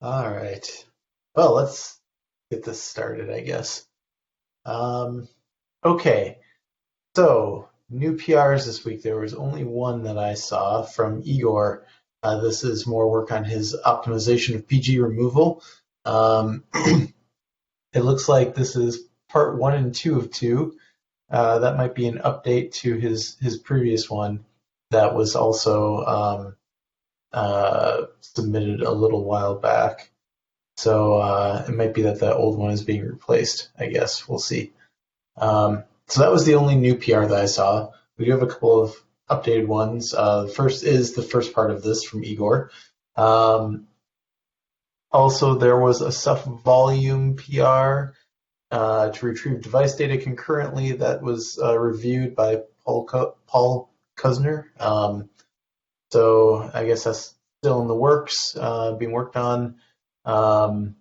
All right. Well, let's get this started, I guess. Um, okay. So, new PRs this week. There was only one that I saw from Igor. This is more work on his optimization of PG removal. Um, it looks like this is part one and two of two. That might be an update to his previous one that was also submitted a little while back. So it might be that the old one is being replaced. I guess we'll see. So that was the only new PR that I saw. We do have a couple of updated ones. The first is the first part of this from Igor. Um, Also, there was a Ceph volume PR to retrieve device data concurrently that was reviewed by Paul Kuzner. So I guess that's still in the works, being worked on. Um,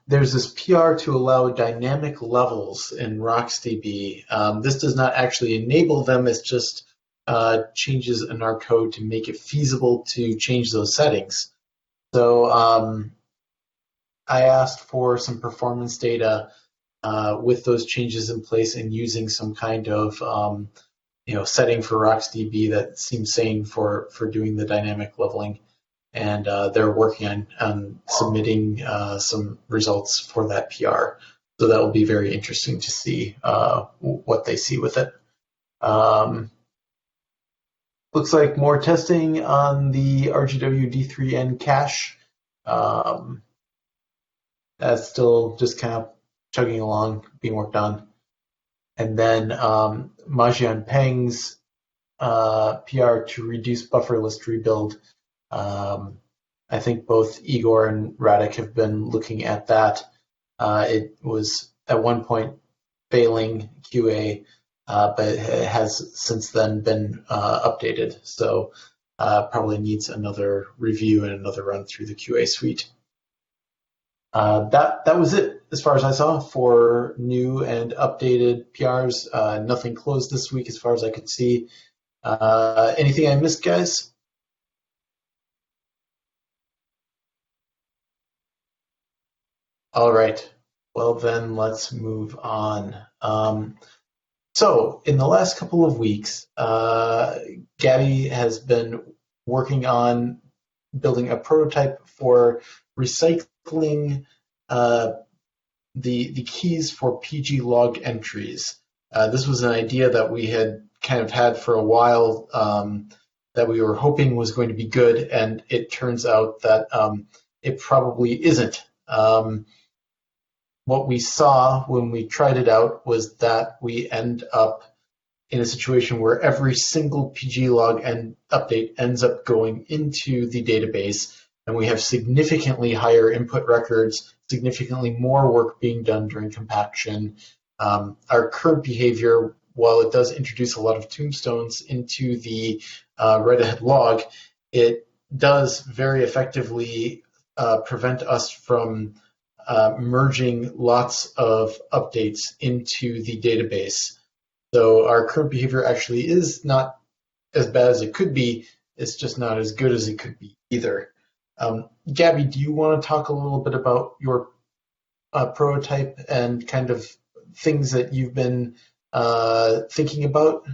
there's this PR to allow dynamic levels in RocksDB. This does not actually enable them, it's just changes in our code to make it feasible to change those settings. So I asked for some performance data with those changes in place and using some kind of setting for RocksDB that seems sane for doing the dynamic leveling. And they're working on submitting some results for that PR. So that will be very interesting to see what they see with it. Um, Looks like more testing on the RGW D3N cache. Um, that's still just kind of chugging along, being worked on. And then Majian Peng's PR to reduce buffer list rebuild. Um, I think both Igor and Radek have been looking at that. It was at one point failing QA, but it has since then been updated. So probably needs another review and another run through the QA suite. That was it as far as I saw for new and updated PRs. Nothing closed this week as far as I could see. Anything I missed, guys? All right. Well, then let's move on. So, in the last couple of weeks, Gabby has been working on building a prototype for recycling uh, the keys for PG log entries. This was an idea that we had kind of had for a while that we were hoping was going to be good, and it turns out that it probably isn't. What we saw when we tried it out was that we end up in a situation where every single PG log and update ends up going into the database, and we have significantly higher input records, significantly more work being done during compaction. Our current behavior, while it does introduce a lot of tombstones into the write-ahead log, it does very effectively prevent us from merging lots of updates into the database. So our current behavior actually is not as bad as it could be. It's just not as good as it could be either. Gabby, do you want to talk a little bit about your prototype and kind of things that you've been thinking about?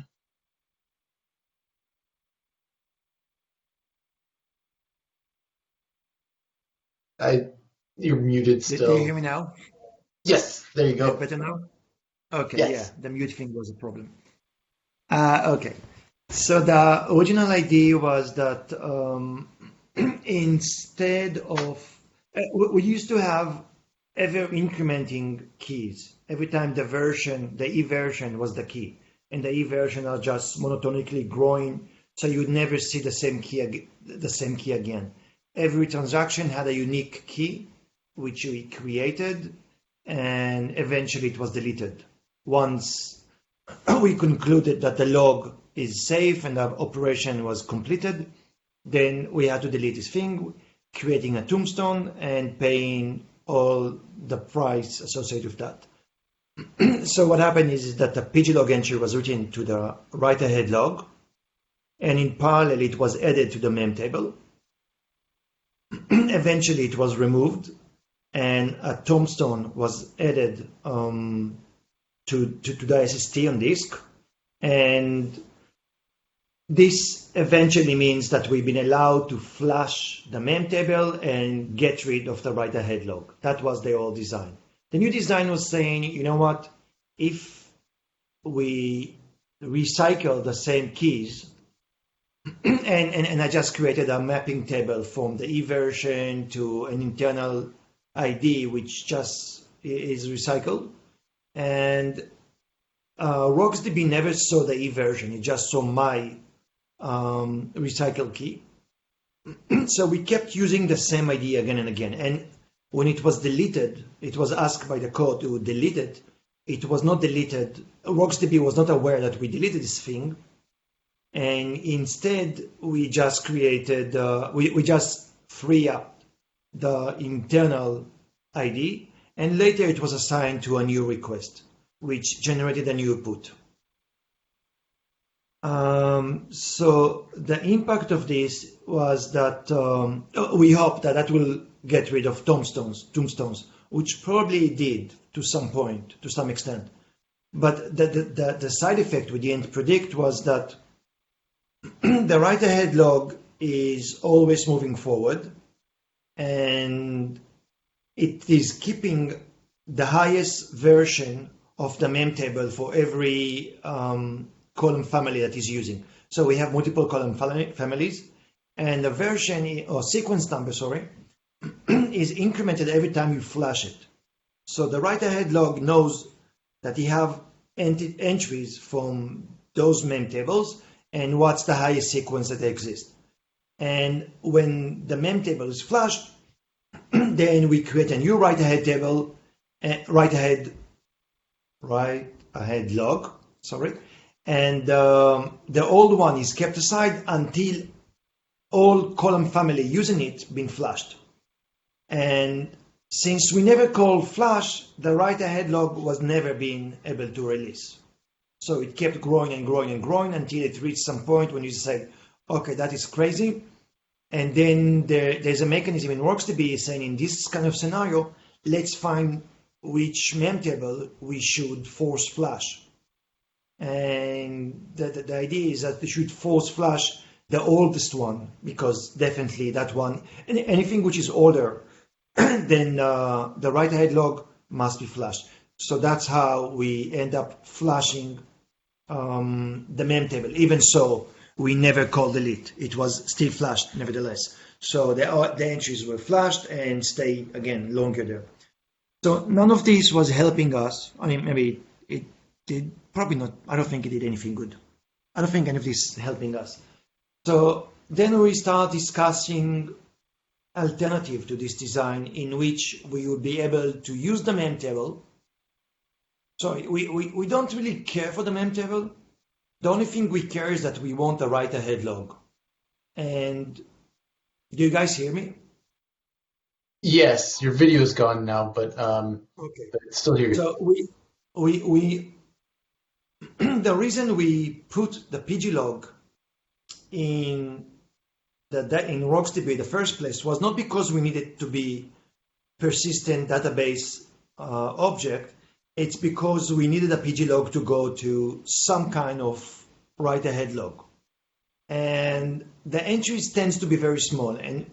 I, you're muted Do you hear still. me now? Yes, there you go. Better now? Okay, yeah, Yes. the mute thing was a problem. Okay, so the original idea was that instead of we used to have ever incrementing keys. Every time the E version was the key, and the E version are just monotonically growing, so you would never see the same key again. Every transaction had a unique key, which we created, and eventually it was deleted once we concluded that the log is safe and the operation was completed. Then we had to delete this thing, creating a tombstone and paying all the price associated with that. So what happened is that the PG log entry was written to the write ahead log, and in parallel it was added to the mem table. And Eventually, it was removed, and a tombstone was added to the SSD on disk. And this eventually means that we've been allowed to flash the mem table and get rid of the write ahead log. That was the old design. The new design was saying, you know what, if we recycle the same keys, and I just created a mapping table from the E version to an internal ID, which just is recycled. And RocksDB never saw the E version, it just saw my recycle key. So we kept using the same ID again and again. And when it was deleted, it was asked by the code to delete it. It was not deleted. RocksDB was not aware that we deleted this thing. And instead, we just created, we just free up the internal ID. And later it was assigned to a new request, which generated a new put. So the impact of this was that we hope that that will get rid of tombstones, which probably did to some point, to some extent. But the side effect we didn't predict was that the write ahead log is always moving forward, and it is keeping the highest version of the mem table for every column family that is using. So we have multiple column families, and the version or sequence number, sorry, is incremented every time you flash it. So the write ahead log knows that you have entries from those mem tables and what's the highest sequence that exists. And when the mem table is flashed, then we create a new write ahead table, write ahead log, sorry, and the old one is kept aside until all column family using it been flashed. And since we never called flash, the write ahead log was never been able to release. So it kept growing and growing and growing until it reached some point when you said, okay, that is crazy. And then there's a mechanism in RocksDB saying in this kind of scenario, let's find which mem table we should force flash. And the idea is that we should force flash the oldest one, because definitely that one, anything which is older then the write ahead log must be flashed. So that's how we end up flashing the mem table. Even so, we never called delete. It was still flashed nevertheless. So the entries were flashed and stay again longer there. So none of this was helping us. I mean, maybe it did, probably not. I don't think it did anything good. I don't think any of this is helping us. So then we start discussing alternative to this design in which we would be able to use the mem table. So we don't really care for the mem table. The only thing we care is that we want the write ahead log. And do you guys hear me? Yes, your video is gone now, but Okay. but it's still here. So we the reason we put the PG log in RocksDB in the first place was not because we needed to be persistent database object. It's because we needed a PG log to go to some kind of write ahead log. And the entries tends to be very small. And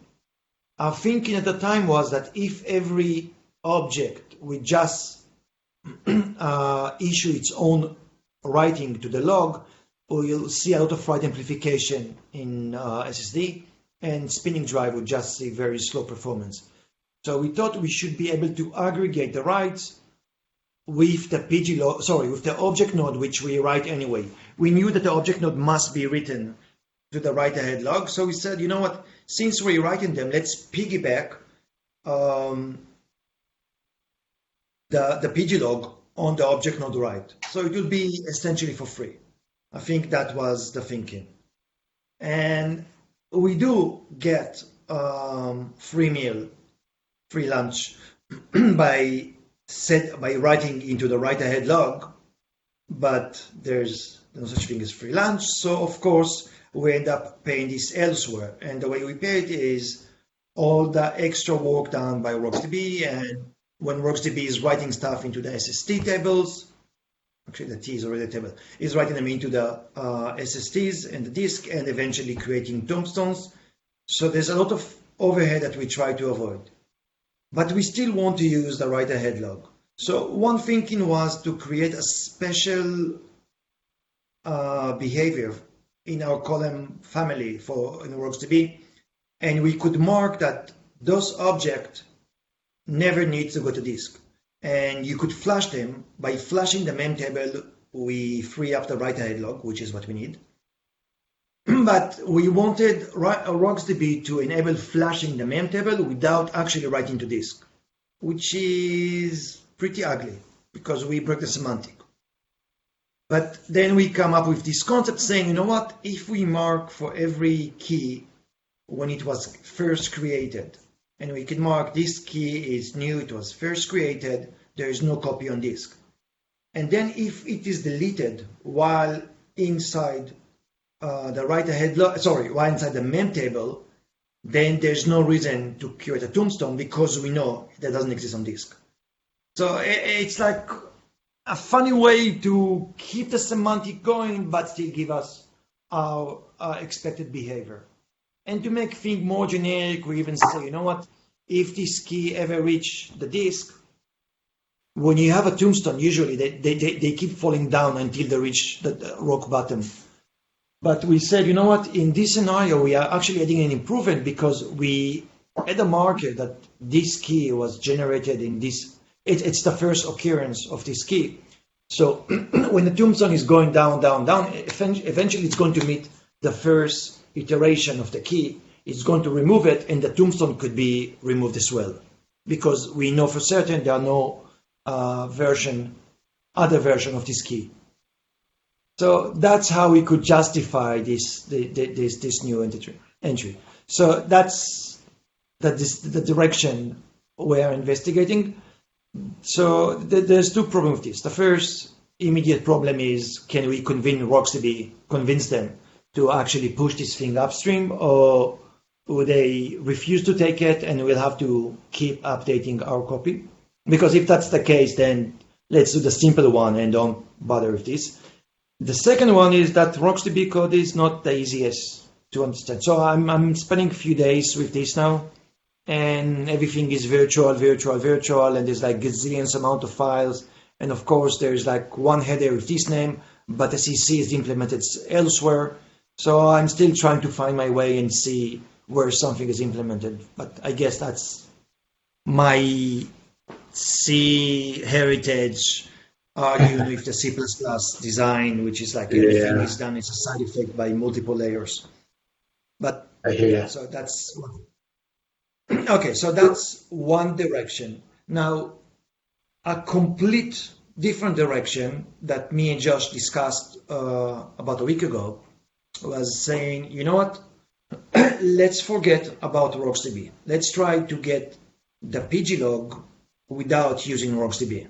our thinking at the time was that if every object would just issue its own writing to the log, we'll see a lot of write amplification in SSD, and spinning drive would just see very slow performance. So we thought we should be able to aggregate the writes with the with the object node which we write anyway. We knew that the object node must be written to the write ahead log, so we said, you know what, since we're writing them, let's piggyback the PG log on the object node write. So it will be essentially for free. I think that was the thinking. And we do get free meal, free lunch by writing into the write ahead log, but there's no such thing as free lunch. So of course we end up paying this elsewhere. And the way we pay it is all the extra work done by RocksDB, and when RocksDB is writing stuff into the SST tables, actually the T is already a table, is writing them into the SSTs and the disk and eventually creating tombstones. So there's a lot of overhead that we try to avoid. But we still want to use the write-ahead log. So one thinking was to create a special behavior in our column family for in RocksDB, and we could mark that those objects never need to go to disk. And you could flash them. By flashing the mem table, we free up the write-ahead log, which is what we need. But we wanted RocksDB to enable flashing the mem table without actually writing to disk, which is pretty ugly because we break the semantic. But then we come up with this concept saying, you know what, if we mark for every key when it was first created, and we can mark this key is new, it was first created, there is no copy on disk. And then if it is deleted while inside the write-ahead log, while inside the mem table, then there's no reason to create a tombstone because we know that doesn't exist on disk. So it's like a funny way to keep the semantic going, but still give us our expected behavior. And to make things more generic, we even say, you know what, if this key ever reach the disk, when you have a tombstone, usually they keep falling down until they reach the rock bottom. But we said, you know what, in this scenario, we are actually adding an improvement because we add a marker that this key was generated in this. It's the first occurrence of this key. So when the tombstone is going down, down, down, eventually it's going to meet the first iteration of the key. It's going to remove it, and the tombstone could be removed as well. Because we know for certain there are no other version of this key. So that's how we could justify this new entry. So that's the direction we're investigating. So there's two problems with this. The first immediate problem is, can we convince them to actually push this thing upstream, or will they refuse to take it and we'll have to keep updating our copy? Because if that's the case, then let's do the simple one and don't bother with this. The second one is that RocksDB code is not the easiest to understand. So I'm spending a few days with this now, and everything is virtual, and there's like gazillions amount of files. And of course, there's like one header with this name, but the CC is implemented elsewhere. So I'm still trying to find my way and see where something is implemented. But I guess that's my C heritage arguing with the C++ design, which is like everything is done as a side effect by multiple layers. But I hear you. So that's okay. So that's one direction. Now, a complete different direction that me and Josh discussed about a week ago was saying, you know what? Let's forget about RocksDB. Let's try to get the PG log without using RocksDB.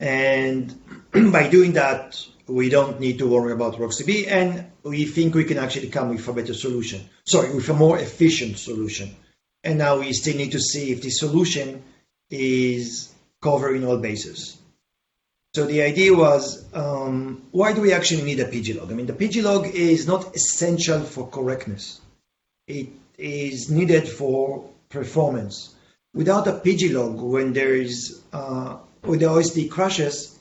And by doing that, we don't need to worry about RocksDB, and we think we can actually come with a better solution. With a more efficient solution. And now we still need to see if the solution is covering all bases. So the idea was, why do we actually need a PG log? I mean, the PG log is not essential for correctness. It is needed for performance. Without a PG log, when the OSD crashes,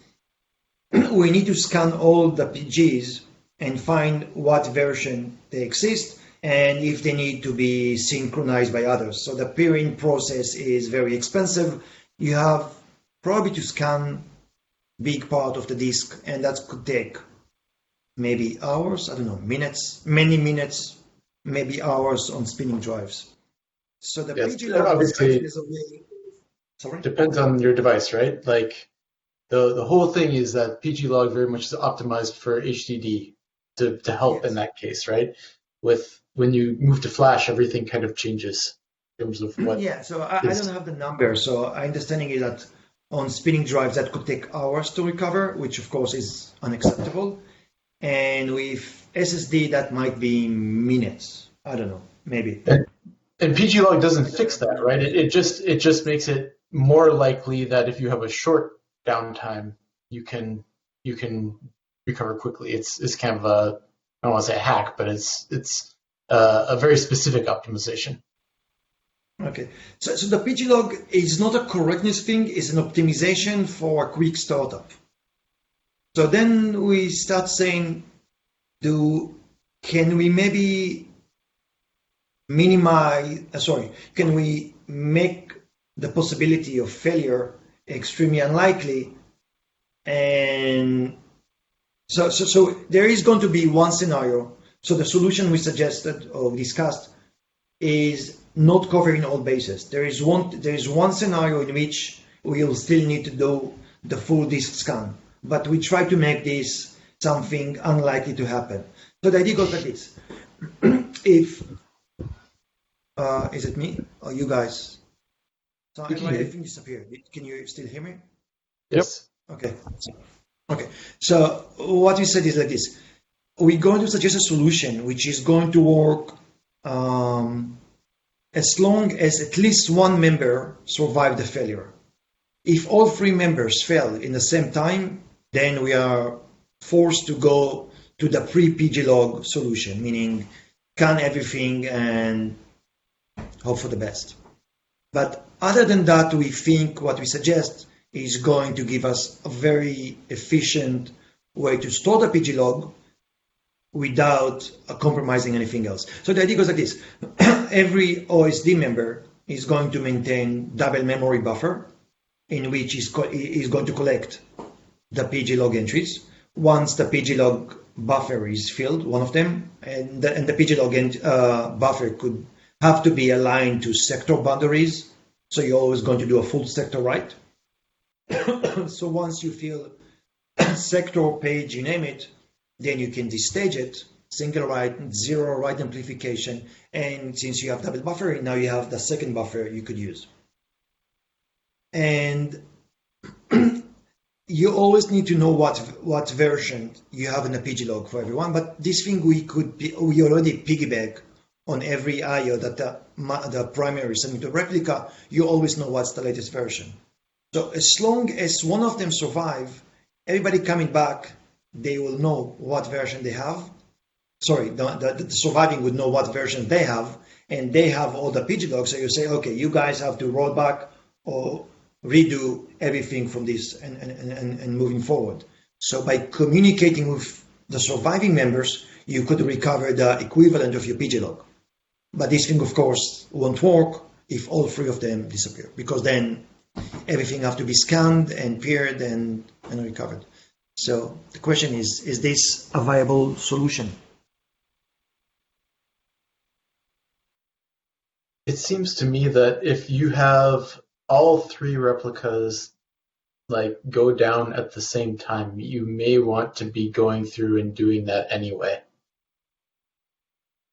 we need to scan all the PGs and find what version they exist and if they need to be synchronized by others. So the peering process is very expensive. You have probably to scan big part of the disk, and that could take maybe hours, I don't know, minutes, many minutes, maybe hours on spinning drives. So the PG log obviously is a way. Sorry? Depends on your device, right? Like the whole thing is that PG log very much is optimized for HDD to help in that case, right? With when you move to flash, everything kind of changes in terms of what. Yeah, so I don't have the number. So my understanding is that on spinning drives that could take hours to recover, which of course is unacceptable. And with SSD that might be minutes. I don't know. Maybe. And, and pglog doesn't fix that, right? It just makes it more likely that if you have a short downtime, you can you can recover quickly. It's kind of a, I don't want to say a hack, but it's a very specific optimization. Okay. So the PG log is not a correctness thing, it's an optimization for a quick startup. So then we start saying, do can we maybe can we make the possibility of failure extremely unlikely? And so there is going to be one scenario. So the solution we suggested or discussed is not covering all bases. There is one scenario in which we'll still need to do the full disk scan, but we try to make this something unlikely to happen. So the idea goes like this: if is it me or you guys? So We can hear you. everything disappeared. Can you still hear me? Yep. Yes. Okay. Okay. So what we said is like this: we're going to suggest a solution which is going to work as long as at least one member survived the failure. If all three members fail in the same time, then we are forced to go to the pre-pglog solution, meaning scan everything and hope for the best. But other than that, we think what we suggest is going to give us a very efficient way to store the pglog without compromising anything else. So the idea goes like this: every OSD member is going to maintain double memory buffer in which is going to collect the pglog entries. Once the pglog buffer is filled, one of them, and the pglog buffer could have to be aligned to sector boundaries. So you're always going to do a full sector write. So once you fill sector, page, you name it, then you can destage it, single write, zero write amplification, and since you have double buffering, now you have the second buffer you could use. And you always need to know what version you have in the pglog for everyone. But this thing we already piggyback on every IO that the primary is sending to replica. You always know what's the latest version. So as long as one of them survive, everybody coming back, they will know what version they have. Sorry, the surviving would know what version they have, and they have all the pglog. So you say, okay, you guys have to roll back or redo everything from this and moving forward. So by communicating with the surviving members, you could recover the equivalent of your pglog. But this thing, of course, won't work if all three of them disappear, because then everything have to be scanned and peered and recovered. So the question is this a viable solution? It seems to me that if you have all three replicas like go down at the same time, you may want to be going through and doing that anyway.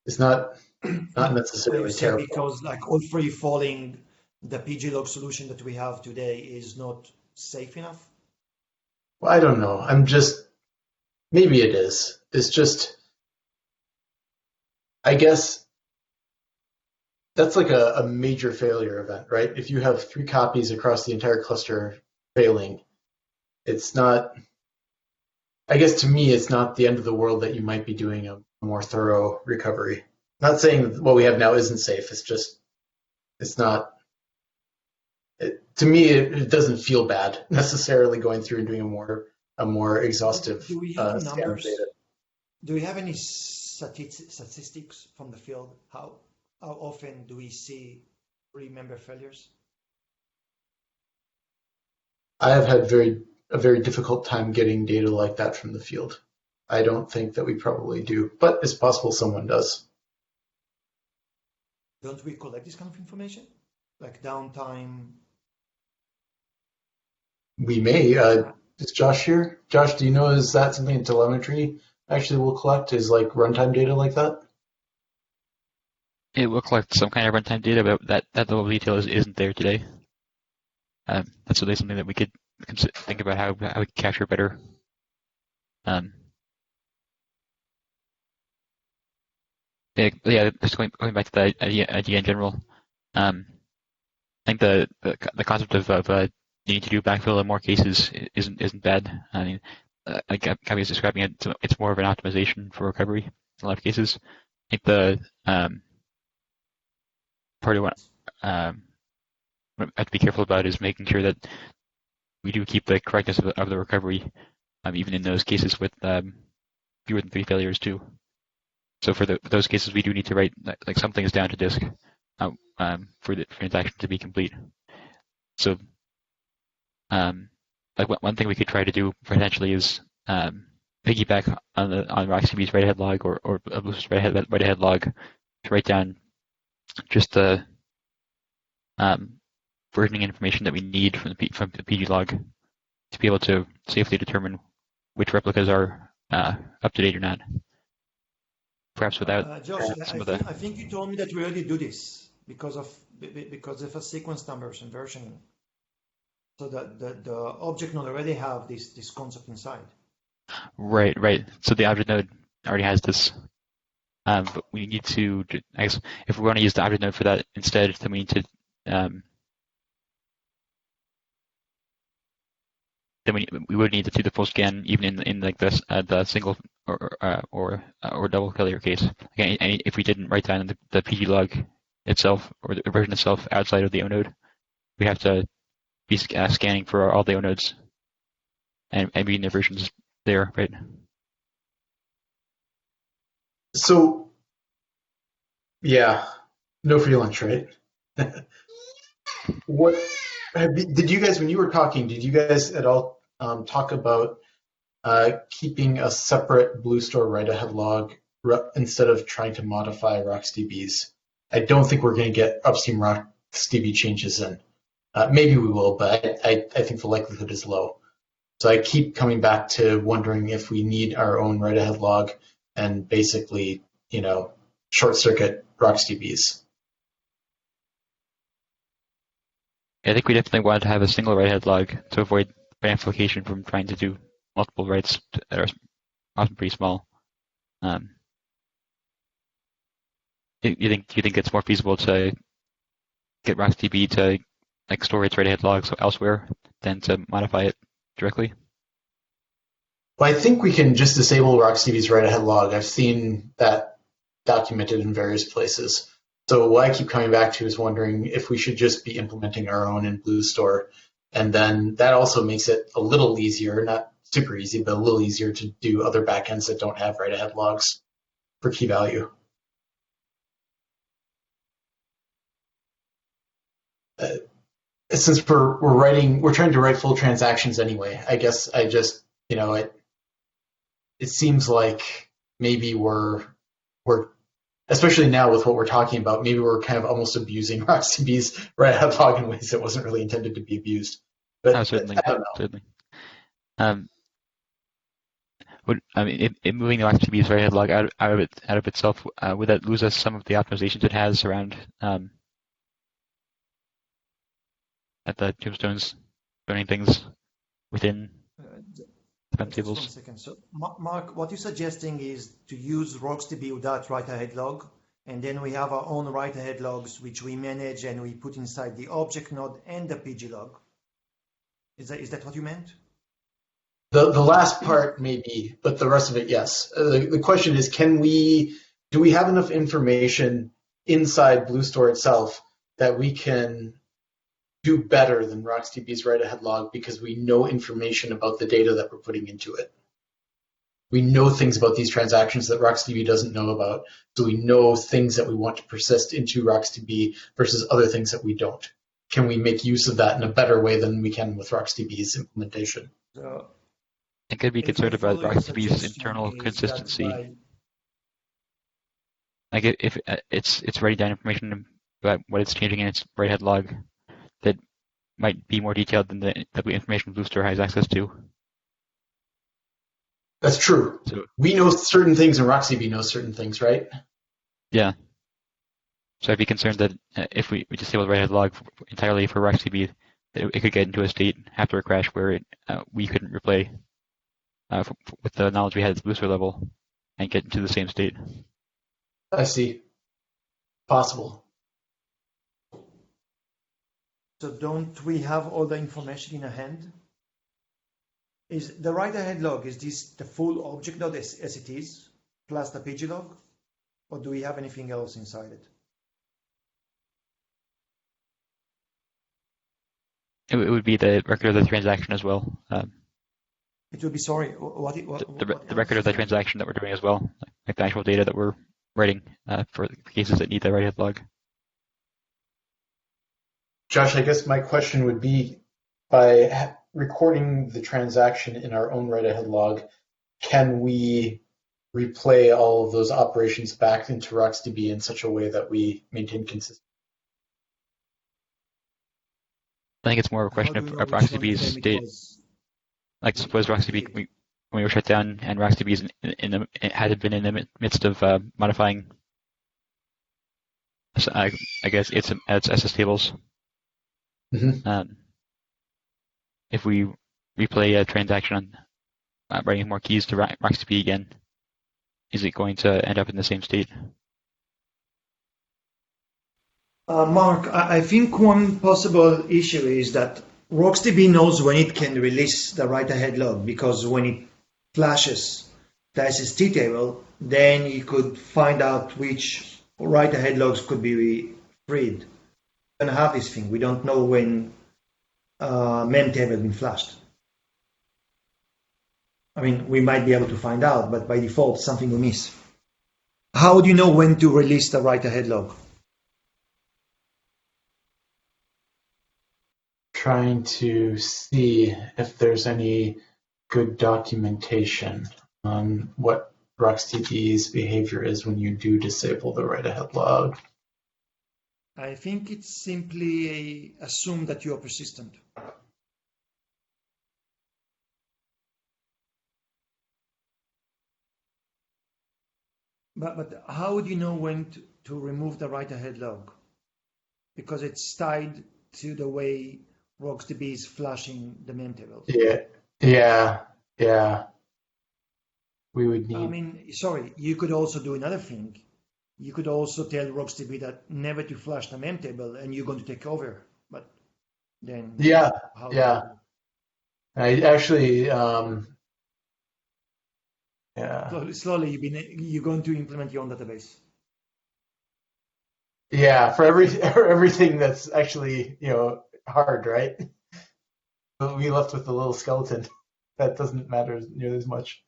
It's not So you necessarily say terrible. because like all three falling, the pglog solution that we have today is not safe enough? Well, I don't know. Maybe it is. It's just, I guess that's like a major failure event, right? If you have three copies across the entire cluster failing, it's not, I guess to me, it's not the end of the world that you might be doing a more thorough recovery. Not saying what we have now isn't safe. It's not, to me, it doesn't feel bad necessarily going through and doing a more exhaustive Do we have scan of numbers? data. Do we have any statistics from the field? How often do we see three-member failures? I have had a very difficult time getting data like that from the field. I don't think that we probably do, but it's possible someone does. Don't we collect this kind of information, like downtime? We may. Is Josh here? Josh, do you know, is that something telemetry actually will collect? Is like runtime data like that? It will collect some kind of runtime data, but that level of detail isn't there today. That's really something that we could think about how we can capture better. Um, Yeah, just going back to the idea in general. Um, I think the concept of needing to do backfill in more cases isn't bad. I mean, like Gabby was describing it, it's more of an optimization for recovery in a lot of cases. I think the part of what I have to be careful about is making sure that we do keep the correctness of the recovery, even in those cases with fewer than 3 failures too. So for those cases, we do need to write like something is down to disk for the transaction to be complete. So like one thing we could try to do potentially is piggyback on RocksDB's write-ahead log or Blue's write-ahead log to write down just the versioning information that we need from the PG log to be able to safely determine which replicas are up to date or not. Perhaps without Josh, some of the I think you told me that we already do this because of sequence numbers and versioning. So that the object node already have this concept inside. right. So the object node already has this, but we need to. I guess if we want to use the object node for that instead, then we need to. Then we would need to do the full scan even in like this the single or double failure case. Again, if we didn't write down the PG log itself or the version itself outside of the O node, we have to be scanning for all the O nodes and reading their versions there, right? So, yeah, no free lunch, right? What did you guys, when you were talking, did you guys at all talk about keeping a separate Blue Store write-ahead log instead of trying to modify RocksDB's? I don't think we're going to get upstream RocksDB changes in. Maybe we will, but I think the likelihood is low. So I keep coming back to wondering if we need our own write-ahead log and basically, short circuit RocksDB's. I think we definitely wanted to have a single write-ahead log to avoid amplification from trying to do multiple writes that are often pretty small. Do you think it's more feasible to get RocksDB to like store its write-ahead logs elsewhere than to modify it directly? Well, I think we can just disable RocksDB's write-ahead log. I've seen that documented in various places. So what I keep coming back to is wondering if we should just be implementing our own in Blue Store. And then that also makes it a little easier, not super easy, but a little easier to do other backends that don't have write-ahead logs for key value. Since we're trying to write full transactions anyway, I guess I just, it seems like maybe we're especially now with what we're talking about, maybe we're kind of almost abusing RocksDB's write-ahead log in ways that wasn't really intended to be abused. But Certainly, I don't know. certainly. Moving the RocksDB's write-ahead log out of itself, would that lose us some of the optimizations it has around at the tombstones, running things within event Just tables? 1 second. So, Mark, what you're suggesting is to use RocksDB without write-ahead log, and then we have our own write-ahead logs, which we manage and we put inside the object node and the PG log. Is that what you meant? The last part maybe, but the rest of it, yes. The question is, do we have enough information inside Blue Store itself that we can do better than RocksDB's write-ahead log because we know information about the data that we're putting into it? We know things about these transactions that RocksDB doesn't know about, so we know things that we want to persist into RocksDB versus other things that we don't. Can we make use of that in a better way than we can with RocksDB's implementation? So, I could be concerned about RocksDB's internal is consistency. Like if it's writing down information about what it's changing in its write-ahead log that might be more detailed than the information Blue Store has access to. That's true. So, we know certain things and RocksDB knows certain things, right? Yeah. So I'd be concerned that if we disable the write-ahead log entirely for RocksDB, that it could get into a state after a crash where we couldn't replay with the knowledge we had at the Blue Store level and get into the same state. I see. Possible. So don't we have all the information in a hand? Is the write-ahead log, is this the full object node as it is, plus the pg log? Or do we have anything else inside it? It would be the record of the transaction as well. It will be, sorry, The record of the transaction that we're doing as well, like the actual data that we're writing for cases that need the write-ahead log. Josh, I guess my question would be, by recording the transaction in our own write-ahead log, can we replay all of those operations back into RocksDB in such a way that we maintain consistency? I think it's more of a question of RocksDB's state. Like suppose RocksDB, when we were shut down and RocksDB had been in the midst of modifying, I guess, its SS tables. Mm-hmm. If we replay a transaction on writing more keys to RocksDB again, is it going to end up in the same state? Mark, I think one possible issue is that RocksDB knows when it can release the write-ahead log, because when it flashes the SST table, then you could find out which write-ahead logs could be freed. We don't have this thing. We don't know when mem table has been flashed. I mean, we might be able to find out, but by default, something we miss. How do you know when to release the write-ahead log? Trying to see if there's any good documentation on what RocksDB's behavior is when you do disable the write-ahead log. I think it's simply assume that you are persistent. But how would you know when to remove the write-ahead log? Because it's tied to the way RocksDB is flashing the mem tables. Yeah. We would need. I mean, sorry, you could also do another thing. You could also tell RocksDB that never to flash the mem table, and you're going to take over. But then, Yeah. How I actually, slowly you're going to implement your own database. Yeah, for everything that's actually, hard, right? But we left with the little skeleton. That doesn't matter nearly as much.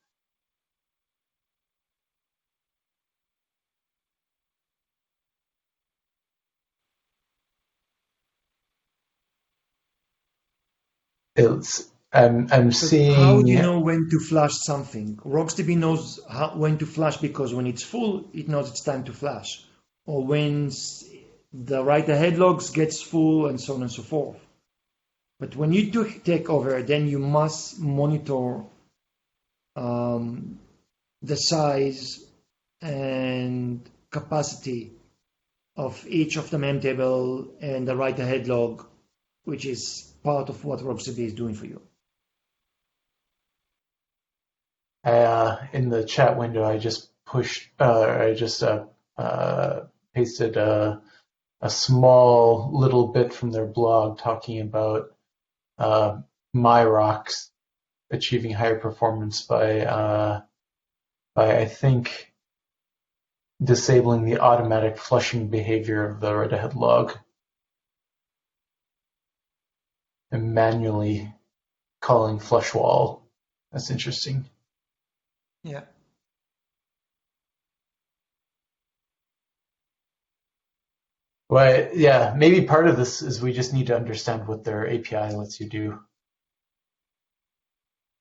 I'm seeing. How do you know when to flash something? RocksDB knows when to flash because when it's full, it knows it's time to flash. Or when the write-ahead logs gets full and so on and so forth. But when you take over, then you must monitor the size and capacity of each of the mem table and the write-ahead log, which is part of what RocksDB is doing for you. In the chat window, I just pasted a small little bit from their blog talking about MyRocks achieving higher performance by I think disabling the automatic flushing behavior of the write-ahead log and manually calling flush wall. That's interesting. Yeah. Well, yeah, maybe part of this is we just need to understand what their API lets you do,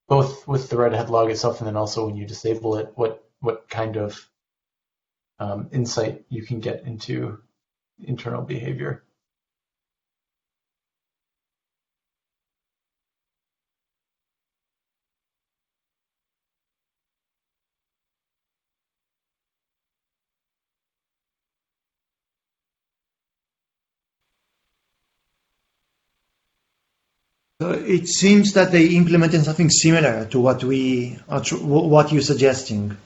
both with the write-ahead log itself and then also when you disable it, what kind of insight you can get into internal behavior. It seems that they implemented something similar to what you're suggesting.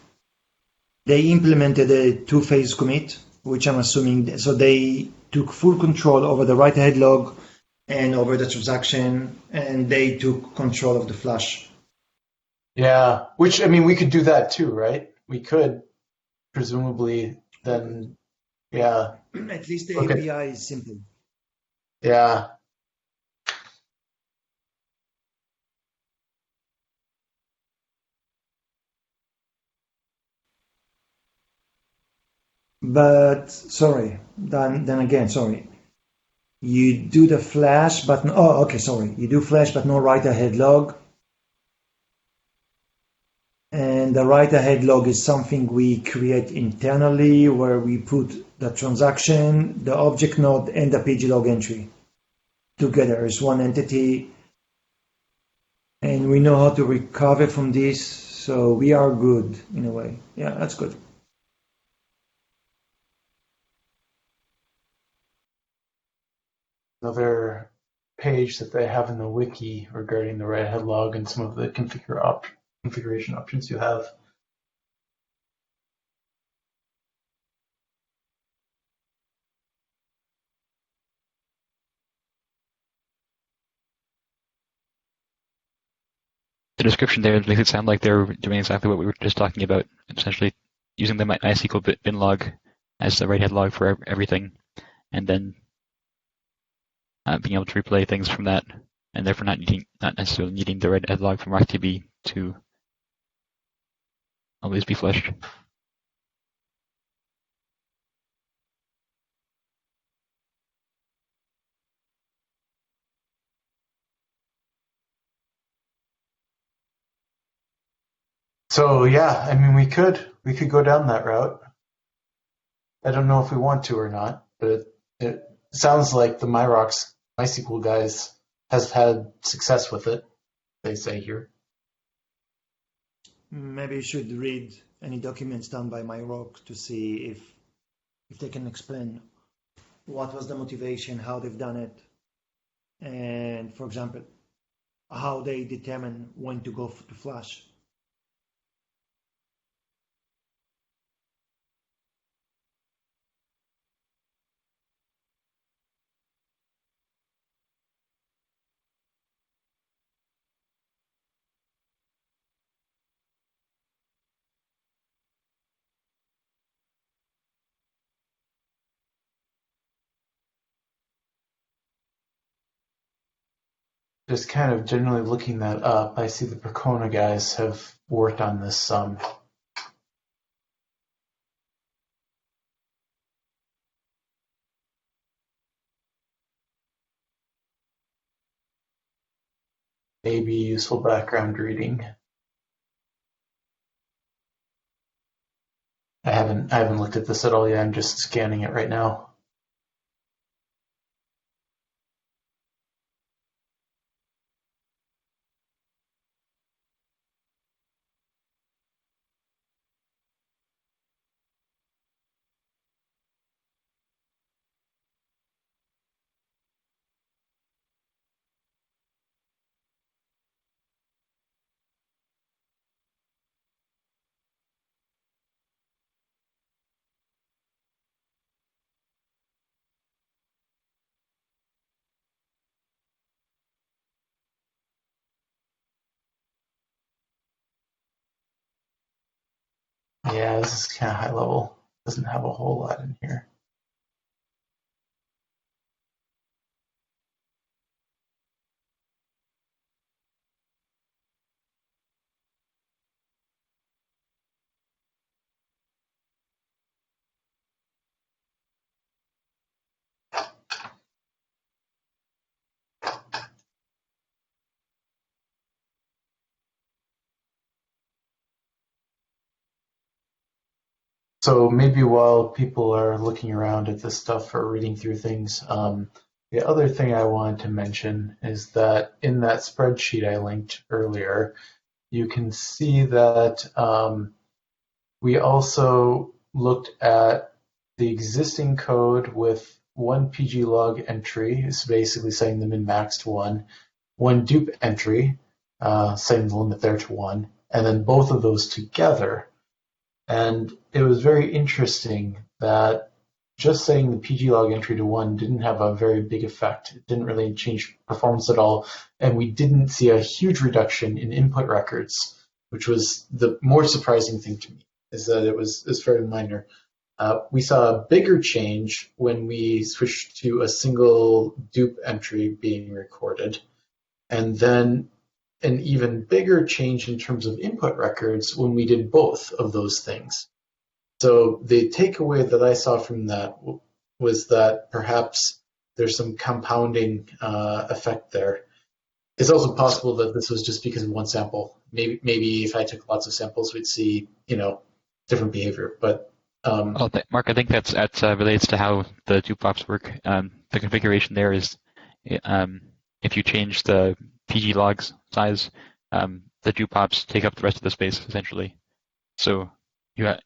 They implemented a two-phase commit, which I'm assuming, so they took full control over the write-ahead log and over the transaction, and they took control of the flash. Yeah, which I mean, we could do that too, right? We could presumably then, yeah, At least the look at, API is simple. yeah. But sorry, then again, sorry. You do the flash, but no, oh, okay, sorry. You do flash, but no write-ahead log. And the write-ahead log is something we create internally where we put the transaction, the object node, and the PG log entry together as one entity. And we know how to recover from this, so we are good in a way. Yeah, that's good. Another page that they have in the wiki regarding the write-ahead log and some of the configuration options you have. The description there makes it sound like they're doing exactly what we were just talking about, essentially using the MySQL bin log as the write-ahead log for everything, and then being able to replay things from that, and therefore not necessarily needing the write-ahead log from RockDB to always be flushed. So yeah, I mean, we could go down that route. I don't know if we want to or not, but it sounds like the MySQL guys has had success with it. They say here. Maybe you should read any documents done by MyRock to see if they can explain what was the motivation, how they've done it, and for example, how they determine when to go to Flash. Just kind of generally looking that up, I see the Percona guys have worked on this some. Maybe useful background reading. I haven't looked at this at all yet. I'm just scanning it right now. Yeah, this is kind of high level. Doesn't have a whole lot in here. So maybe while people are looking around at this stuff or reading through things, the other thing I wanted to mention is that in that spreadsheet I linked earlier, you can see that we also looked at the existing code with one PG log entry, is basically setting the min max to one dupe entry, setting the limit there to one, and then both of those together And it was very interesting that just setting the PG log entry to 1 didn't have a very big effect. It didn't really change performance at all. And we didn't see a huge reduction in input records, which was the more surprising thing to me, is that it's very minor. We saw a bigger change when we switched to a single dupe entry being recorded, and then an even bigger change in terms of input records when we did both of those things. So the takeaway that I saw from that was that perhaps there's some compounding effect there. It's also possible that this was just because of one sample. Maybe if I took lots of samples, we'd see different behavior. But Mark, I think that relates to how the two pops work. The configuration there is if you change the PG logs size, the two pops take up the rest of the space essentially. So you have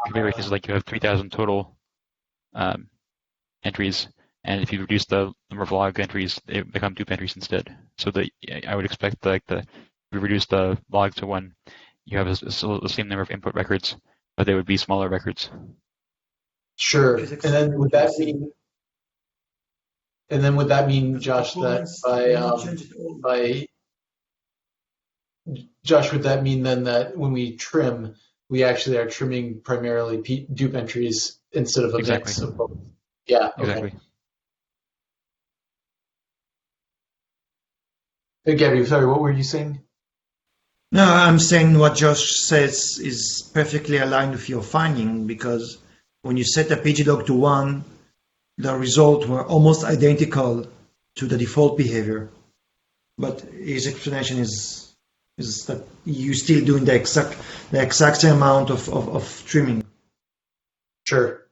configuration is like you have 3,000 total entries, and if you reduce the number of log entries, they become dupe entries instead. So I would expect if you reduce the log to 1, you have the same number of input records, but they would be smaller records. Sure. And then would that mean, Josh, that Josh, would that mean then that when we trim, we actually are trimming primarily dupe entries instead of a mix of both? Yeah. Okay. Exactly. Hey, Gabby, sorry, what were you saying? No, I'm saying what Josh says is perfectly aligned with your finding, because when you set the PG log to 1, the results were almost identical to the default behavior. But his explanation is that you're still doing the exact same amount of trimming. Sure.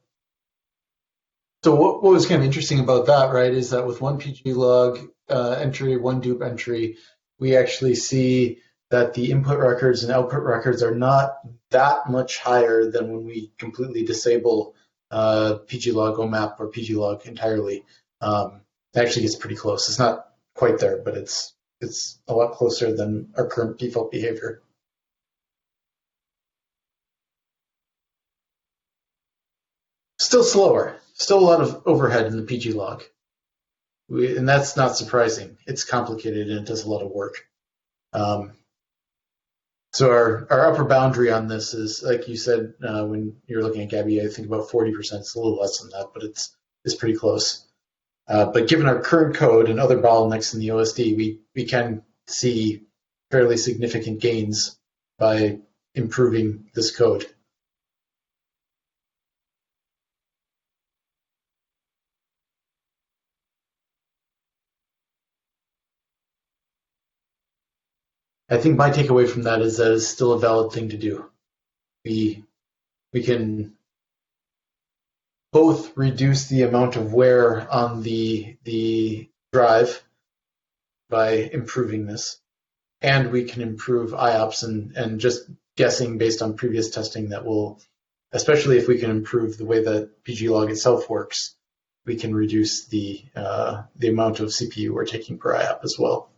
So what was kind of interesting about that, right, is that with one PG log entry, one dupe entry, we actually see that the input records and output records are not that much higher than when we completely disable PG log OMAP or PG log entirely. It actually gets pretty close. It's not quite there, but it's a lot closer than our current default behavior. Still slower. Still a lot of overhead in the PG log. And that's not surprising. It's complicated and it does a lot of work. So our upper boundary on this is, like you said, when you're looking at Gabby, I think about 40%. It's a little less than that, but it's pretty close. But given our current code and other bottlenecks in the OSD, we can see fairly significant gains by improving this code. I think my takeaway from that is that it's still a valid thing to do. We can both reduce the amount of wear on the drive by improving this, and we can improve IOPS and just guessing based on previous testing that will, especially if we can improve the way that PG log itself works, we can reduce the amount of CPU we're taking per IOP as well.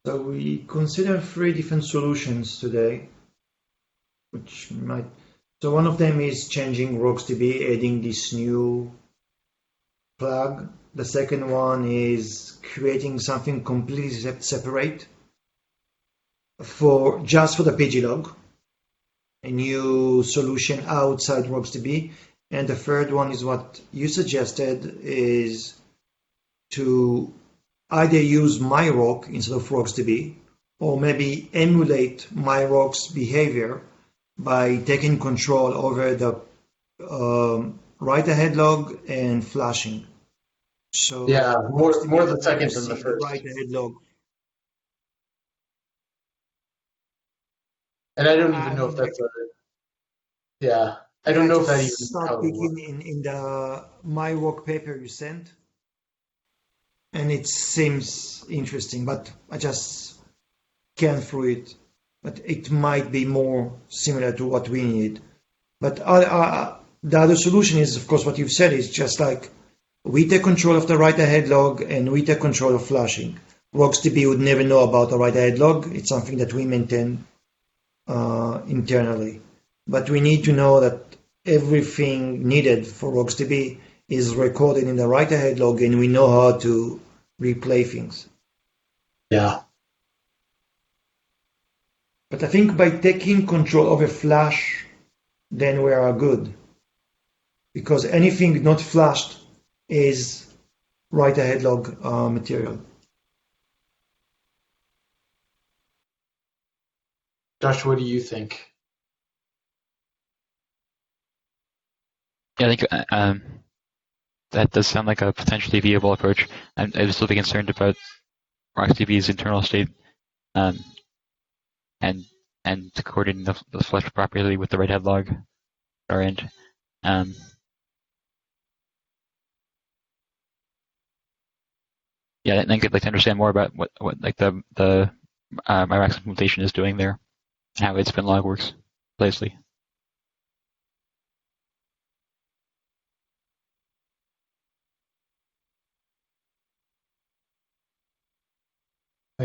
So we consider 3 different solutions today, So one of them is changing RocksDB, adding this new plug. The second one is creating something completely separate just for the PG log, a new solution outside RocksDB. And the third one is what you suggested, is to either use myrock instead of RocksDB, or maybe emulate myrock's behavior by taking control over the write-ahead log and flashing. So yeah, more the second than the first. Write-ahead log. And I don't even know if that's I don't know if that even start picking in the myrock paper you sent. And it seems interesting, but I just scanned through it. But it might be more similar to what we need. But the other solution is, of course, what you've said is just like We take control of the write ahead log and we take control of flashing. RocksDB would never know about the write ahead log. It's something that we maintain internally. But we need to know that everything needed for RocksDB is recorded in the write ahead log and we know how to replay things. Yeah. But I think by taking control of a flash, then we are good. Because anything not flashed is write ahead log material. Josh, what do you think? Yeah, I think that does sound like a potentially viable approach. I'd still be concerned about RocksDB's internal state um, and coordinating the flush properly with the write ahead log at our end. Yeah, I think I'd like to understand more about what like the Iraq's implementation is doing there, and how its bin log works precisely.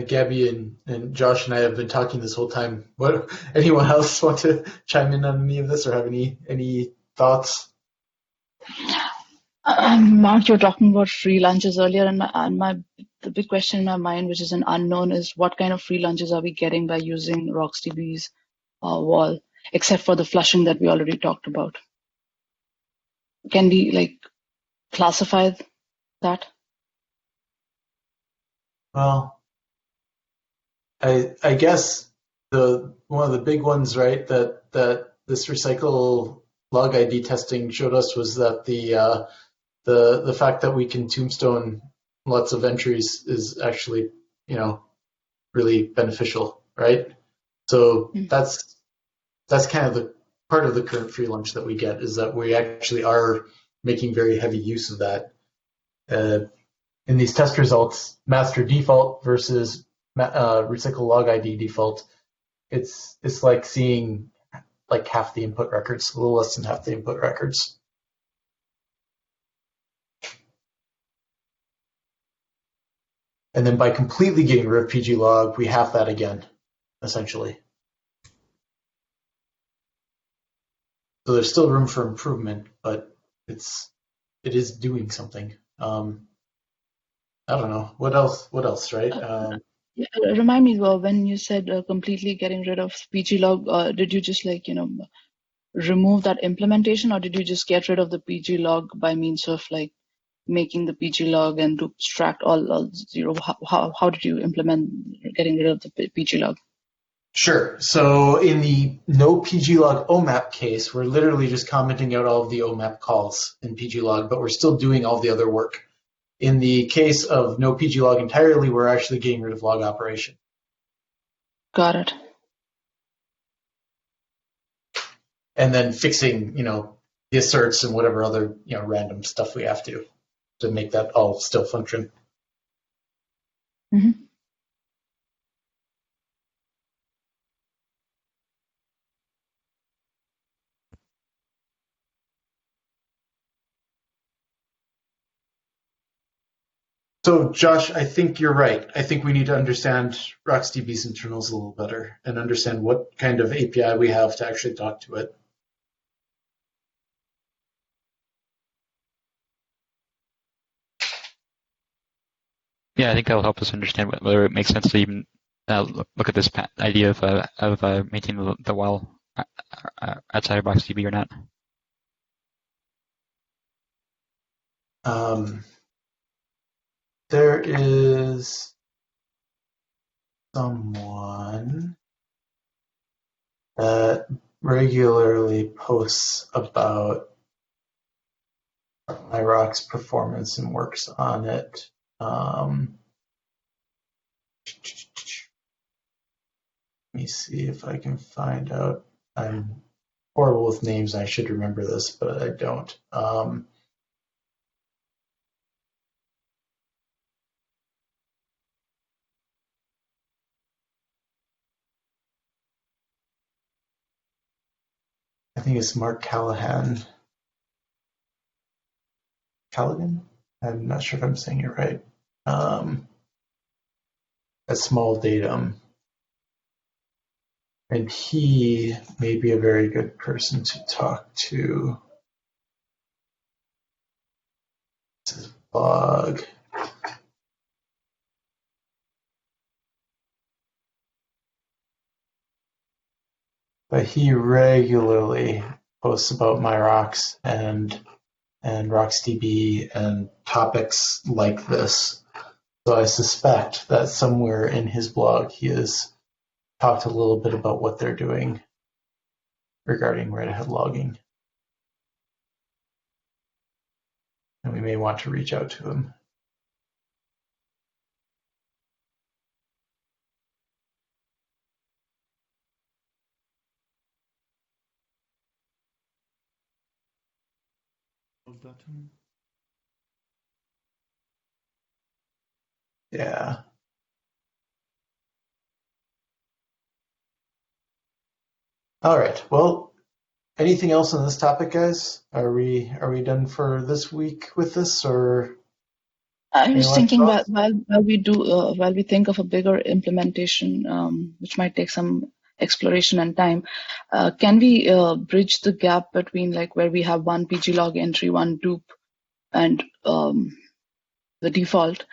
Gabby and Josh and I have been talking this whole time. What? Anyone else want to chime in on any of this or have any thoughts? Mark, you were talking about free lunches earlier, and the big question in my mind, which is an unknown, is what kind of free lunches are we getting by using RocksDB's wall, except for the flushing that we already talked about? Can we classify that? Well, I guess the one of the big ones, right, that this recycle log ID testing showed us was that the fact that we can tombstone lots of entries is actually, really beneficial, right? So that's kind of the part of the current free lunch that we get, is that we actually are making very heavy use of that. In these test results, master default versus recycle log ID default, it's like seeing like half the input records, a little less than half the input records. And then by completely getting rid of pglog, we have that again, essentially. So there's still room for improvement, but it is doing something. I don't know what else, right? Remind me, when you said completely getting rid of pglog, did you just remove that implementation, or did you just get rid of the pglog by means of making the pglog and to extract all zero? How did you implement getting rid of the pglog? Sure. So in the no pglog OMAP case, we're literally just commenting out all of the OMAP calls in pglog, but we're still doing all the other work. In the case of no pglog entirely, we're actually getting rid of log operation. Got it. And then fixing, the asserts and whatever other, random stuff we have to make that all still function. Mm-hmm. So, Josh, I think you're right. I think we need to understand RocksDB's internals a little better and understand what kind of API we have to actually talk to it. Yeah, I think that'll help us understand whether it makes sense to even look at this idea of maintaining the WAL outside of RocksDB or not. There is someone that regularly posts about iRock's performance and works on it. Let me see if I can find out. I'm horrible with names. I should remember this, but I don't. I think it's Mark Callahan. Callaghan? I'm not sure if I'm saying it right. A small datum. And he may be a very good person to talk to. It's his blog. But he regularly posts about my rocks and RocksDB and topics like this. So I suspect that somewhere in his blog he has talked a little bit about what they're doing regarding write-ahead logging. And we may want to reach out to him. Yeah. All right. Well, anything else on this topic, guys? Are we done for this week with this, or I any was last thinking thoughts? while we think of a bigger implementation, which might take some exploration and time, can we bridge the gap between like where we have one pglog entry, one dupe, and the default?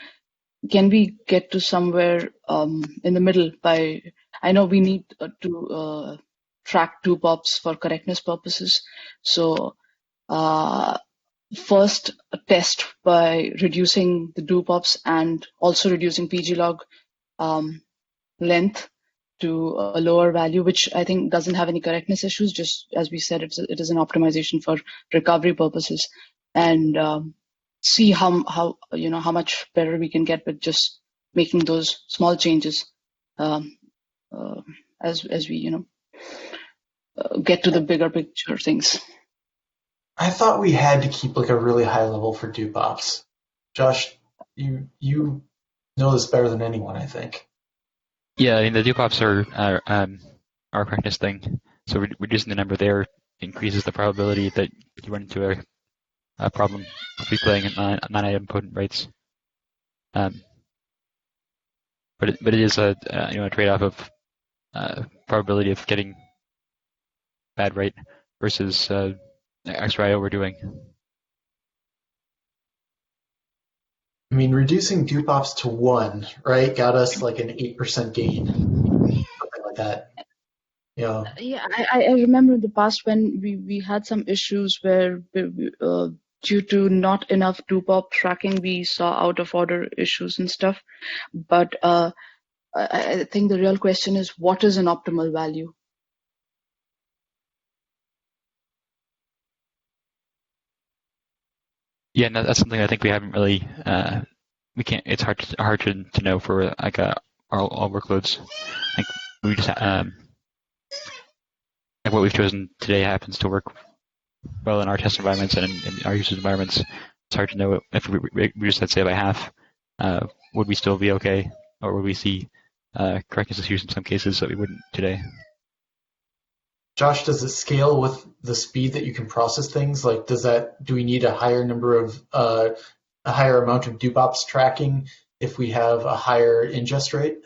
Can we get to somewhere in the middle by? I know we need to track dupe ops for correctness purposes, so. First test by reducing the dupe ops and also reducing pglog length to a lower value, which I think doesn't have any correctness issues. Just as we said, it is an optimization for recovery purposes, and see how how much better we can get with just making those small changes um, uh, as we get to the bigger picture things. I thought we had to keep like a really high level for dupe ops. Josh, you know this better than anyone, I think. Yeah, I mean the dupops are a practice thing. So reducing the number there increases the probability that you run into a problem of replaying non-idempotent writes. But it is a a trade-off of probability of getting bad write versus extra I/O overdoing. I mean, reducing dupe ops to 1, right, got us like an 8% gain, something like that. You know, Yeah, I remember in the past when we had some issues where due to not enough dupe-op tracking, we saw out of order issues and stuff. But I think the real question is what is an optimal value? Yeah, no, that's something I think we haven't really. We can't. It's hard to know for like all workloads. Like we just like what we've chosen today happens to work well in our test environments and in our users environments. It's hard to know if we just let's say by half, would we still be okay, or would we see correctness issues in some cases that we wouldn't today? Josh, does it scale with the speed that you can process things? Like, do we need a higher number of, a higher amount of dupe ops tracking if we have a higher ingest rate?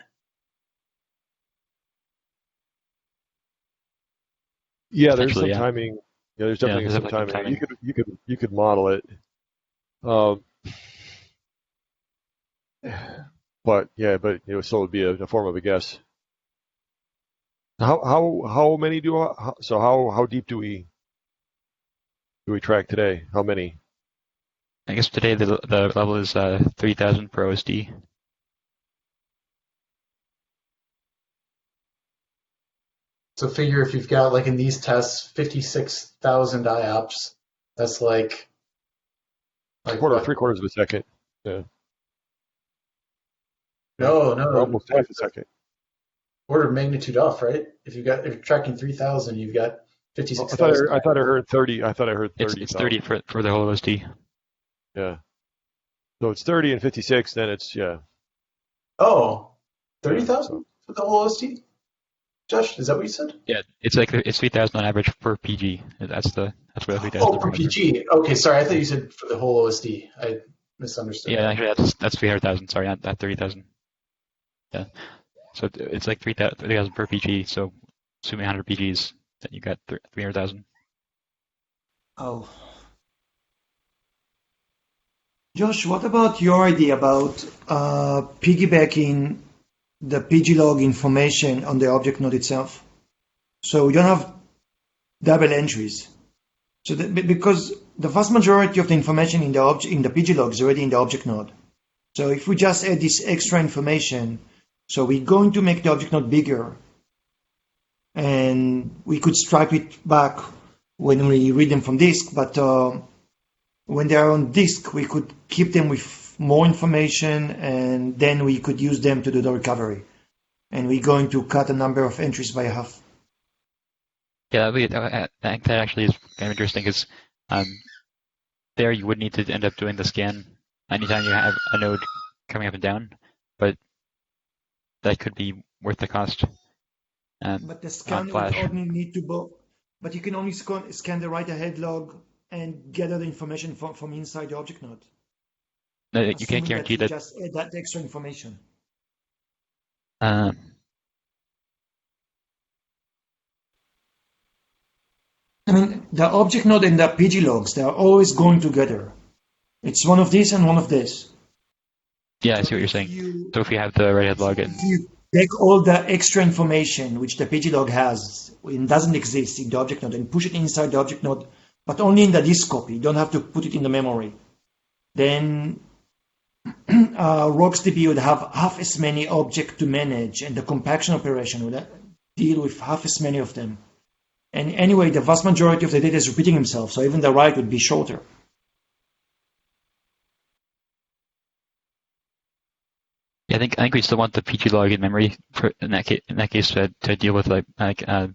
Yeah, there's Potentially, some yeah. timing. Yeah, there's Yeah, definitely there's some definitely some timing. timing. You could model it. Um, but yeah, but it would still be a form of a guess. How many so how deep do we track today? How many? I guess today the level is 3,000 per OSD. So figure if you've got, like in these tests, 56,000 IOPS, that's like what? Three quarters of a second. Yeah, yeah, No, or no, almost half a second. order of magnitude off, right? If you're tracking 3,000, you've got Oh, 56,000. I thought I heard 30. I thought I heard It's 30,000. 30 for the whole OSD. Yeah. So it's 30 and 56. Then it's yeah, Oh, yeah. So 30,000 for the whole OST? Josh, is that what you said? Yeah, it's 3,000 on average per PG. That's what 3,000 Oh, is per remember. PG. Okay, sorry, I thought you said for the whole OSD. misunderstood Yeah, that. actually, that's 300,000. Sorry, not 30,000. Yeah. So it's like 3,000 per PG. So assuming 100 PGs, then you got 300,000. Oh. Josh, what about your idea about piggybacking the pglog information on the object node itself? So we don't have double entries. So because the vast majority of the information in the pglog is already in the object node. So if we just add this extra information, so we're going to make the object node bigger, and we could stripe it back when we read them from disk, but when they are on disk, we could keep them with more information, and then we could use them to do the recovery. And we're going to cut a number of entries by half. Yeah, I think that actually is kind of interesting because there you would need to end up doing the scan anytime you have a node coming up and down, but that could be worth the cost But the on scan would Flash. only need to but you can only scan the write-ahead log and gather the information from inside the object node. No, you can't Assuming that guarantee you that. just add that extra information. Um, I mean, the object node and the PG logs, they are always going together. It's one of this and one of this. yeah, I So see what you're if saying. you So if you have the write-ahead log, if you take all the extra information which the PG log has and doesn't exist in the object node and push it inside the object node, but only in the disk copy, you don't have to put it in the memory, then RocksDB would have half as many objects to manage, and the compaction operation would deal with half as many of them. And anyway, the vast majority of the data is repeating itself, so even the write would be shorter. yeah, I think we still want the PG log in memory in that case to deal with The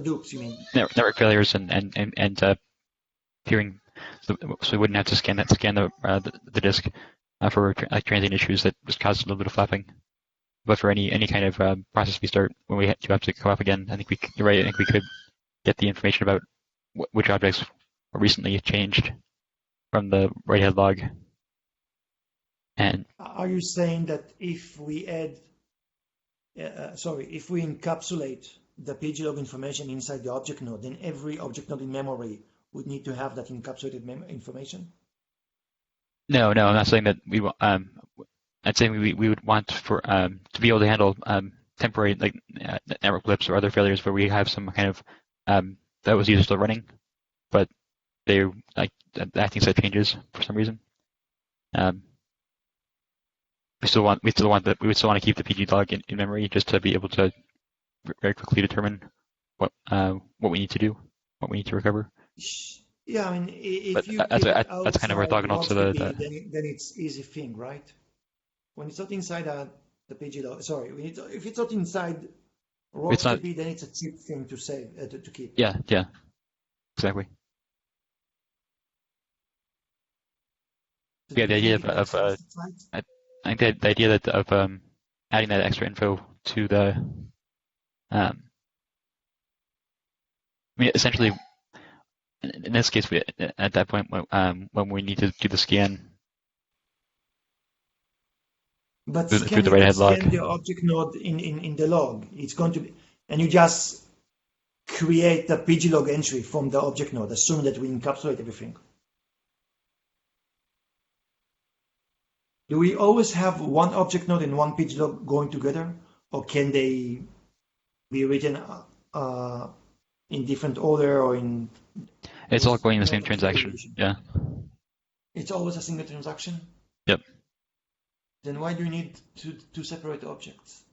dupes, you mean? network failures and peering, so we wouldn't have to scan the disk for like transient issues that just cause a little bit of flapping. But for any kind of process restart, when we do have to come up again, I think you're right. I think we could get the information about which objects were recently changed from the write-ahead log. And Are you saying that if we add, if we encapsulate the pglog information inside the object node, then every object node in memory would need to have that encapsulated information? no, I'm not saying that we will. I'd say we would want for to be able to handle temporary like network blips or other failures where we have some kind of that was user still running, but they like the acting set changes for some reason. We would still want to keep the PG log in memory just to be able to very quickly determine what we need to do, what we need to recover. Yeah, I mean, But if you keep it that's kind of where we're outside talking also RocksDB, then it's easy thing, right? When it's not inside the PG log, if it's not inside it's not. RocksDB, then it's a cheap thing to save to keep. Yeah, exactly. So Yeah, the do you idea need that extra site? I think the idea that of adding that extra info to the I mean, essentially, in this case, at that point when we need to do the scan But through the write-ahead log. scan the object node in the log. It's going to be, and you just create the pglog entry from the object node, assuming that we encapsulate everything. Do we always have one object node and one pglog going together, or can they be written in different order or in? It's all going in the same transaction. Yeah. It's always a single transaction? Yep. Then why do you need two separate objects?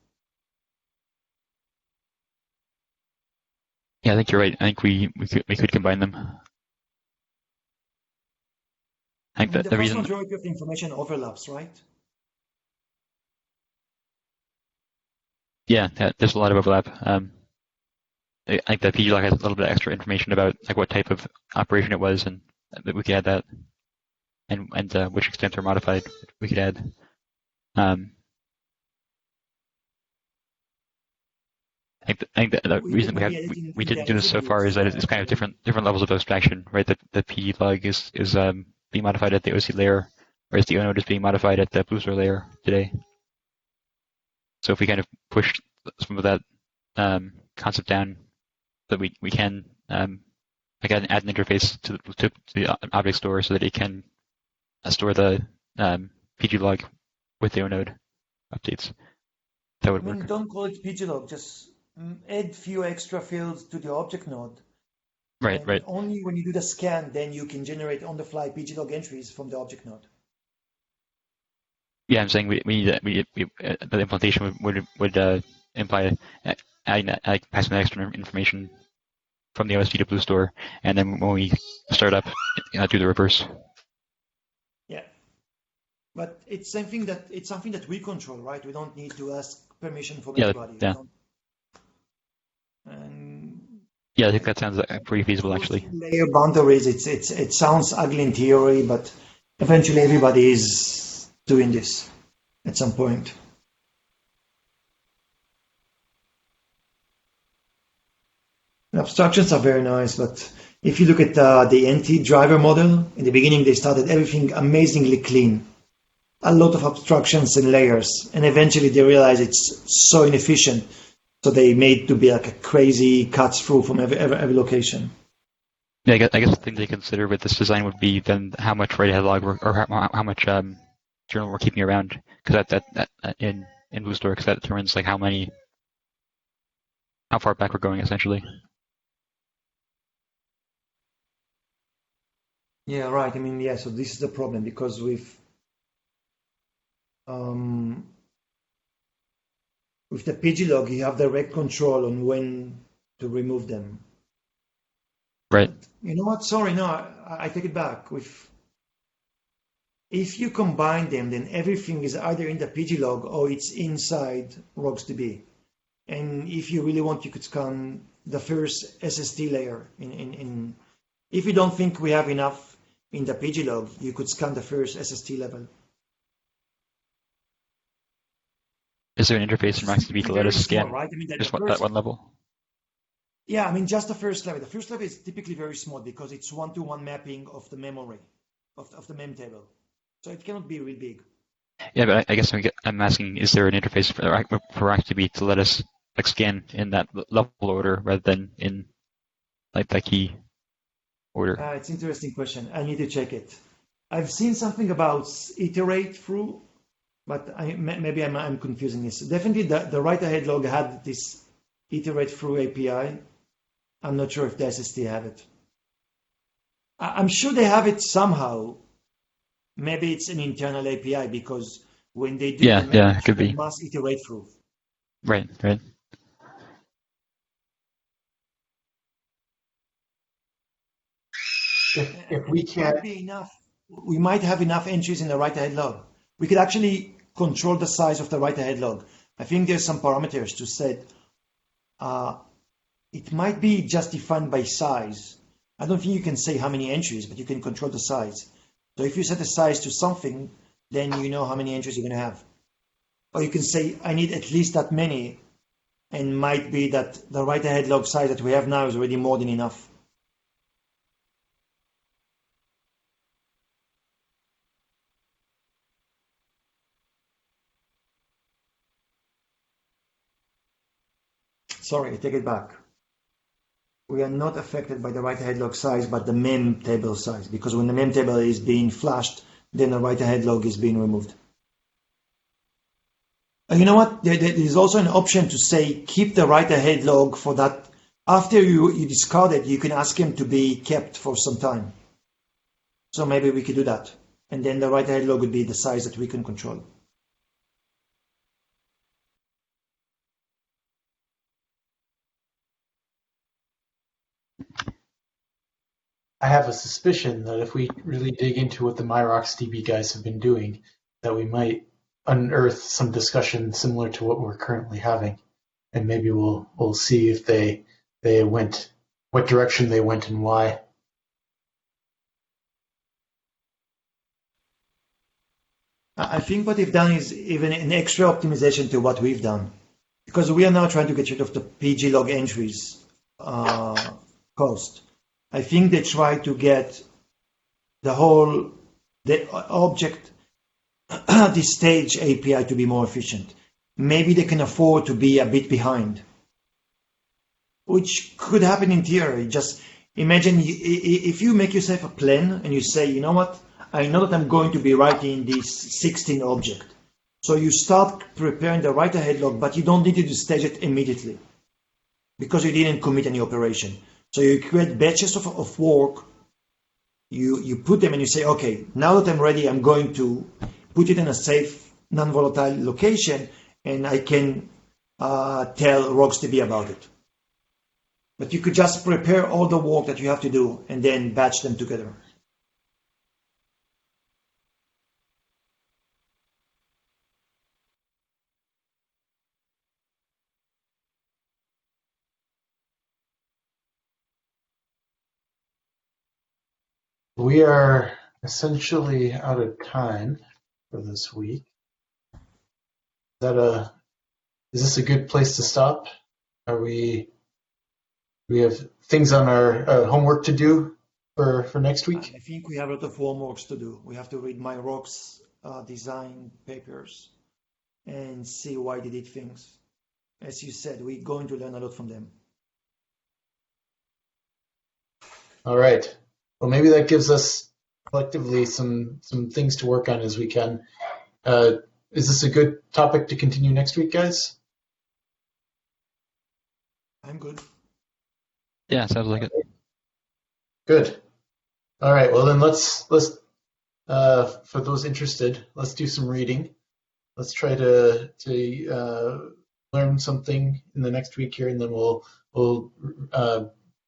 Yeah, I think you're right. I think we could combine them. I think that the vast reason. majority of the information overlaps, right? Yeah, there's a lot of overlap. I think that PG log has a little bit of extra information about like what type of operation it was, and that we could add that, and which extent they're modified, we could add. I think the We reason would not be editing we didn't do this so far indefinitely. is that it's kind of different levels of abstraction, right? The P log is being modified at the OC layer, whereas the O node is being modified at the booster layer today. So if we kind of push some of that concept down, that we can like add an interface to the object store so that it can store the PG log with the O node updates. That would I mean, work. don't call it pglog, just add few extra fields to the object node. Right, And right. only when you do the scan, then you can generate on-the-fly pglog entries from the object node. Yeah, I'm saying we need the implementation would imply adding like passing that extra information from the OSP to Blue Store, and then when we start up, do the reverse. Yeah, but it's something that we control, right? We don't need to ask permission from Yeah, anybody. yeah, And yeah. I think that sounds pretty feasible, those actually. layer boundaries, it sounds ugly in theory, but eventually everybody is doing this at some point. The abstractions are very nice, but if you look at the NT driver model, in the beginning they started everything amazingly clean. A lot of abstractions and layers, and eventually they realized it's so inefficient, so they made to be like a crazy cuts through from every location. Yeah, I guess the thing to consider with this design would be then how much write-ahead log or how much journal we're keeping around, because that in Blue Store, because that determines like how far back we're going essentially. Yeah, right. I mean, yeah. So this is the problem because with the pglog, you have direct control on when to remove them. Right. But you know what? Sorry, no, I take it back. If you combine them, then everything is either in the pglog or it's inside RocksDB. And if you really want, you could scan the first SSD layer. If you don't think we have enough in the pglog, you could scan the first SSD level. Is there an interface in RocksDB to let us small, scan right? I mean, just that one level? Yeah, I mean, just the first level. The first level is typically very small because it's one-to-one mapping of the memory, of the mem table. So it cannot be real big. Yeah, but I guess I'm asking, is there an interface for RocksDB to let us like scan in that level order rather than in like that key order? It's an interesting question. I need to check it. I've seen something about iterate through, but maybe I'm confusing this. Definitely, the write-ahead log had this iterate through API. I'm not sure if the SSD have it. I'm sure they have it somehow. Maybe it's an internal API because when they do the it could they be. must iterate through. Right. If we can't, Might be enough. We might have enough entries in the write-ahead log. We could actually control the size of the write-ahead log. I think there's some parameters to set. It might be just defined by size. I don't think you can say how many entries, but you can control the size. So if you set a size to something, then you know how many entries you're going to have. Or you can say, I need at least that many, and might be that the write-ahead log size that we have now is already more than enough. Sorry, I take it back. We are not affected by the write-ahead log size, but the mem table size, because when the mem table is being flashed, then the write-ahead log is being removed. And you know what? There is also an option to say keep the write-ahead log for that. After you discard it, you can ask him to be kept for some time. So maybe we could do that. And then the write-ahead log would be the size that we can control. I have a suspicion that if we really dig into what the MyRocksDB guys have been doing, that we might unearth some discussion similar to what we're currently having, and maybe we'll see if they went what direction they went and why. I think what they've done is even an extra optimization to what we've done. because we are now trying to get rid of the PG log entries cost. I think they try to get the object, the stage API to be more efficient. Maybe they can afford to be a bit behind, which could happen in theory. Just imagine if you make yourself a plan and you say, you know what, I know that I'm going to be writing this 16 object. So you start preparing the write-ahead log, but you don't need to stage it immediately because you didn't commit any operation. So you create batches of work, you put them and you say, okay, now that I'm ready, I'm going to put it in a safe, non-volatile location, and I can tell RocksDB about it. But you could just prepare all the work that you have to do and then batch them together. We are essentially out of time for this week. Is this a good place to stop? We have things on our homework to do for next week? I think we have a lot of homeworks to do. We have to read my rocks design papers and see why they did things. As you said, we're going to learn a lot from them. All right. Well, maybe that gives us collectively some things to work on as we can. Is this a good topic to continue next week, guys? I'm good. Yeah, sounds like it. Good. All right. Well, then let's for those interested, let's do some reading. Let's try to learn something in the next week here, and then we'll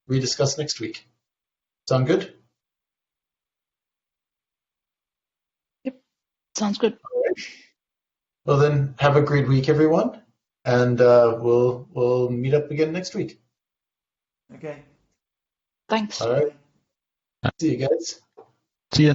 rediscuss next week. Sound good? Yep, sounds good. All right. Well, then have a great week, everyone, and we'll meet up again next week. Okay. Thanks. All right. See you guys. See ya.